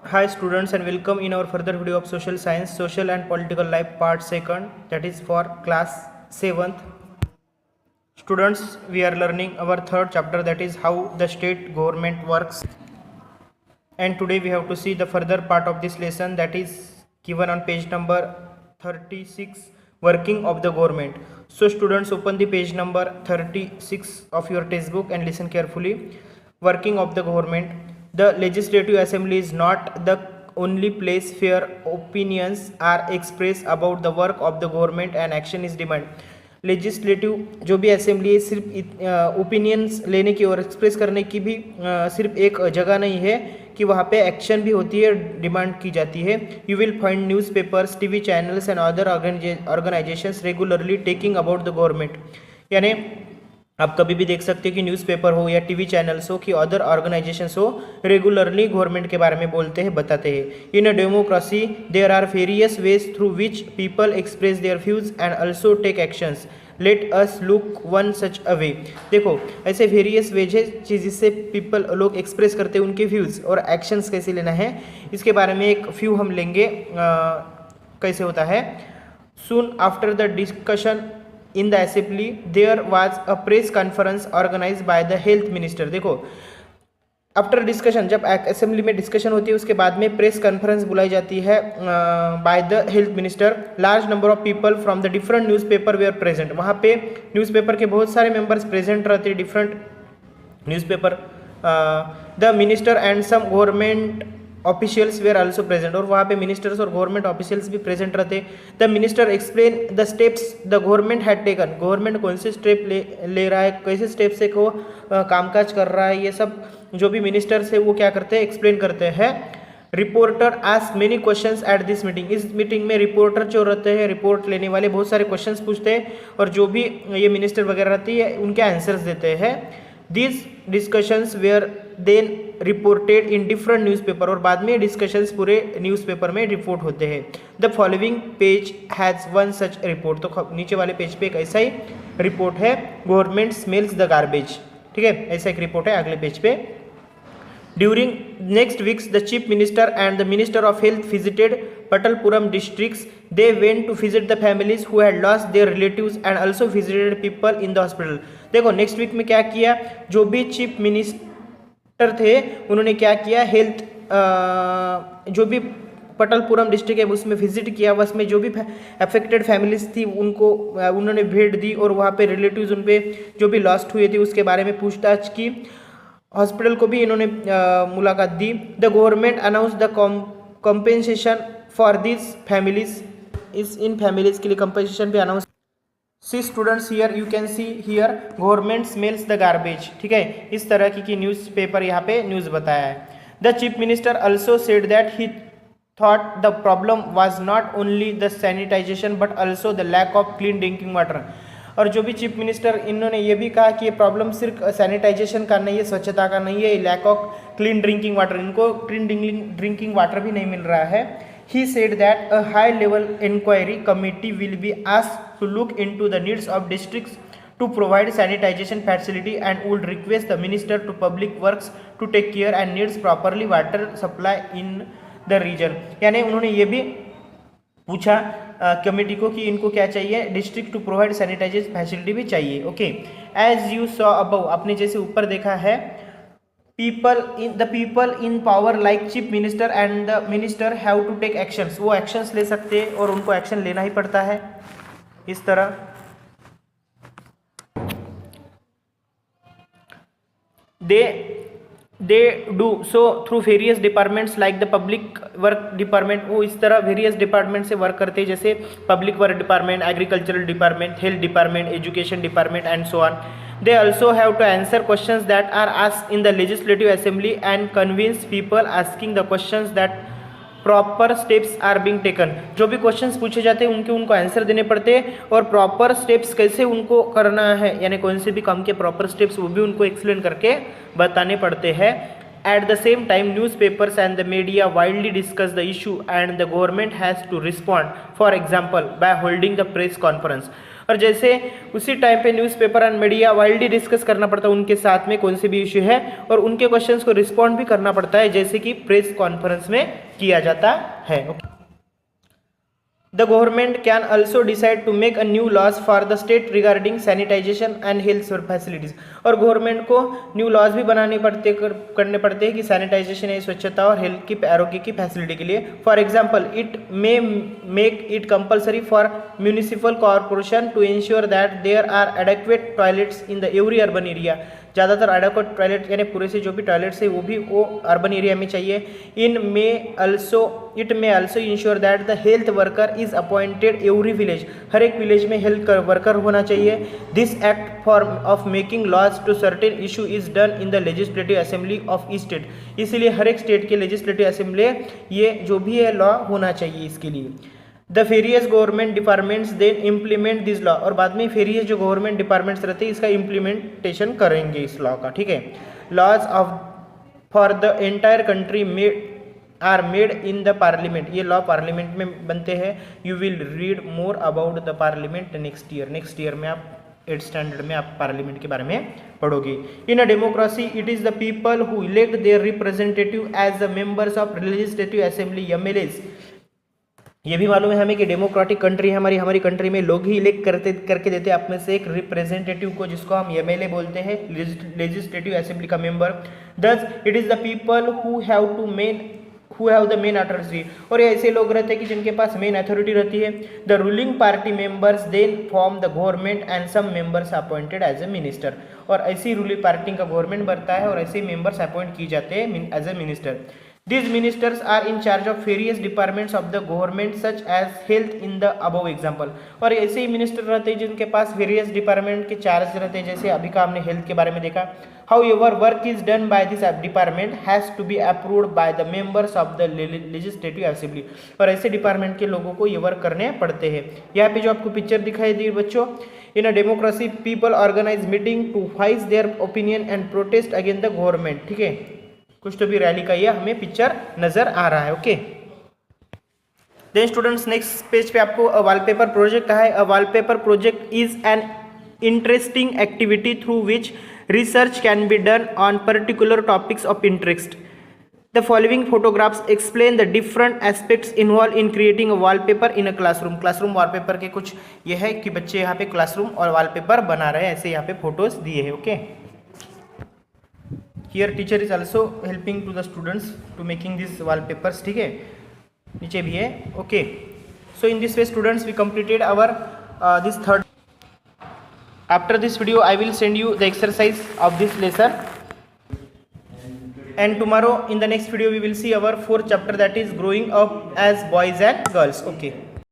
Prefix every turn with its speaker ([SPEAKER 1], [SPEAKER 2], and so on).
[SPEAKER 1] Hi students and welcome in our further video of social science, social and political life part 2nd, that is for class 7th. Students, we are learning our third chapter, that is how the state government works, and today we have to see the further part of this lesson, that is given on page number 36, working of the government. So students, open the page number 36 of your textbook and listen carefully. Working of the government. The legislative assembly is not the only place where opinions are expressed about the work of the government and action is demanded. Legislative जो भी assembly है सिर्फ opinions लेने की और express करने की भी सिर्फ एक जगह नहीं है कि वहाँ पे एक्शन भी होती है, डिमांड की जाती है. You will find newspapers, TV channels and other organisations regularly taking about the government. यानी आप कभी भी देख सकते हो कि न्यूज़पेपर हो या टीवी चैनल्स हो कि अदर ऑर्गेनाइजेशंस हो, रेगुलरली गवर्नमेंट के बारे में बोलते हैं, बताते हैं. In a democracy there are various ways through which people express their views and also take actions. Let us look one such a way. देखो, ऐसे वेरियस वेज है जिससे पीपल लोग एक्सप्रेस करते हैं उनके व्यूज़, और एक्शंस कैसे लेना है इसके बारे में एक फ्यू हम लेंगे. कैसे होता है. Soon after the discussion in the assembly there was a press conference organize by the health minister. देखो, आफ्टर डिस्कशन, जब असेंबली में डिस्कशन होती है उसके बाद में प्रेस कॉन्फ्रेंस बुलाई जाती है by the health minister. Large number of people from the different newspaper were present. वहाँ पे न्यूज़पेपर के बहुत सारे मेंबर्स प्रेजेंट रहते हैं, different newspaper. The minister and some government officials were also present. और वहाँ पे मिनिस्टर्स और गवर्नमेंट ऑफिशियल्स भी प्रेजेंट रहते. The minister explain the steps the government had taken. Government कौन से स्टेप ले रहा है, कैसे स्टेप से को कामकाज कर रहा है, ये सब जो भी मिनिस्टर्स है वो क्या करते हैं, एक्सप्लेन करते हैं. Reporter ask many questions at this meeting. इस मीटिंग में रिपोर्टर जो रहते हैं, रिपोर्ट लेने वाले, बहुत सारे क्वेश्चंस पूछते हैं और जो भी ये मिनिस्टर वगैरह रहती है उनके आंसर्स देते हैं. These discussions were then reported in different newspaper. और बाद में डिस्कशंस पूरे न्यूज़पेपर में रिपोर्ट होते हैं. The following page has one such report. तो नीचे वाले पेज पे एक ऐसा ही रिपोर्ट है, गवर्नमेंट स्मेल्स द गार्बेज. ठीक है, ऐसा एक रिपोर्ट है अगले पेज पे. During next weeks, the chief minister and the minister of health visited Patalpuram districts. They went to visit the families who had lost their relatives and also visited people in the hospital. देखो, next week में क्या किया, जो भी chief minister थे उन्होंने क्या किया, हेल्थ जो भी पटलपुरम डिस्ट्रिक्ट है उसमें विजिट किया. बस में जो भी अफेक्टेड फैमिलीज थी उनको उन्होंने भेंट दी और वहाँ पे रिलेटिव्स उन पे जो भी लॉस्ट हुए थे उसके बारे में पूछताछ की. हॉस्पिटल को भी इन्होंने मुलाकात दी. The government announce the compensation for this families. इन फैमिलीज के लिए कंपेंसेशन भी announce. See students, here you can see here government smells the garbage. ठीक है, इस तरह की न्यूज़पेपर यहाँ पे न्यूज़ बताया है. The chief minister also said that he thought the problem was not only the sanitization but also the lack of clean drinking water. और जो भी चीफ मिनिस्टर, इन्होंने ये भी कहा कि ये प्रॉब्लम सिर्फ सैनिटाइजेशन का नहीं है, स्वच्छता का नहीं है, lack of clean drinking water, इनको क्लीन ड्रिंकिंग वाटर भी नहीं मिल रहा है. He said that a high-level inquiry committee will be asked to look into the needs of districts to provide sanitation facility and would request the minister to public works to take care and needs properly water supply in the region. यानी उन्होंने ये भी पूछा committee को कि इनको क्या चाहिए, district to provide sanitization facility भी चाहिए. Okay, as you saw above, आपने जैसे ऊपर देखा है, people in power like chief minister and the minister have to take actions. वो actions ले सकते हैं और उनको action लेना ही पड़ता है. इस तरह they do so through various departments like the public work department. वो इस तरह various department से work करते हैं, जैसे public work department, agricultural department, health department, education department and so on. They also have to answer questions that are asked in the legislative assembly and convince people asking the questions that proper steps are being taken. जो भी questions पूछे जाते हैं उनको answer देने पड़ते हैं और proper steps कैसे उनको करना है, यानी कौन से भी काम के proper steps वो भी उनको explain करके बताने पड़ते हैं. At the same time, newspapers and the media widely discuss the issue and the government has to respond, for example, by holding the press conference. और जैसे उसी टाइम पे newspaper and media widely discuss करना पड़ता है उनके साथ में कौन से भी इशू है, और उनके क्वेश्चंस को रिस्पॉन्ड भी करना पड़ता है जैसे कि प्रेस कॉन्फ्रेंस में किया जाता है. The government can also decide to make a new laws for the state regarding sanitation and health facilities. और गवर्नमेंट को न्यू लॉज भी करने पड़ते हैं कि सैनिटाइजेशन है, स्वच्छता और हेल्थ की आरोग्य की फैसिलिटी के लिए. For example, it may make it compulsory for municipal corporation to ensure that there are adequate toilets in the every urban area. ज़्यादातर एडेक्वेट टॉयलेट यानी पूरे से जो भी टॉयलेट्स है वो अर्बन एरिया में चाहिए. It may also ensure that the health worker is appointed every village. हर एक विलेज में हेल्थ वर्कर होना चाहिए. This act for of making laws to certain issue is done in the legislative assembly of each state. इसीलिए हर एक state के legislative assembly ये जो भी है लॉ होना चाहिए इसके लिए. The various government departments then implement this law. और बाद में वेरियस जो गवर्नमेंट डिपार्टमेंट्स रहते हैं इसका इम्प्लीमेंटेशन करेंगे इस लॉ का. ठीक है. Laws of for the entire country are made in the parliament. ये लॉ पार्लियामेंट में बनते हैं. You will read more about the parliament next year में आप 8th स्टैंडर्ड में आप पार्लियामेंट के बारे में पढ़ोगे. In a democracy it is the people who elect their representative as the members of legislative assembly MLAs. ये भी मालूम है हमें कि डेमोक्रेटिक कंट्री है हमारी कंट्री में लोग ही इलेक्ट करके देते हैं आप में से एक रिप्रेजेंटेटिव को जिसको हम MLA बोलते हैं, लेजिस्लेटिव असेंबली का member. Thus it is the people who have the main authority. और ये ऐसे लोग रहते हैं कि जिनके पास मेन अथॉरिटी रहती है. The ruling party members then form the government and some members appointed as a minister. और ऐसी रूलिंग पार्टी का गवर्नमेंट बनता है और ऐसे मेंबर्स अपॉइंट किए जाते हैं as a minister. These ministers are in charge of various departments of the government such as health in the above example. और ऐसे ही मिनिस्टर रहते हैं जिनके पास वेरियस डिपार्टमेंट के चार्ज रहते हैं जैसे अभी का हमने हेल्थ के बारे में देखा. However, work is done by this department has to be approved by the members of the legislative assembly. और ऐसे डिपार्टमेंट के लोगों को ये वर्क करने पड़ते हैं. यहाँ पे जो आपको पिक्चर दिखाई दी बच्चों, in a democracy people organise meeting to voice their opinion and protest against the government. ठीक है, कुछ तो भी रैली का ये हमें पिक्चर नजर आ रहा है. Okay. Then students next page पे आपको वॉलपेपर प्रोजेक्ट है. A wallpaper project is an interesting activity through which research can be done on particular topics of interest. The following photographs explain the different aspects involve in creating a wallpaper in a classroom. Classroom wallpaper के कुछ ये है कि बच्चे यहाँ पे classroom और wallpaper बना रहे हैं, ऐसे यहाँ पे फोटोज दिए हैं. Okay. Here teacher is also helping to the students to making these wallpapers. ठीक है, नीचे भी है. Okay. So in this way students we completed our this third. After this video I will send you the exercise of this lesson. And tomorrow in the next video we will see our 4th chapter that is growing up as boys and girls. Okay.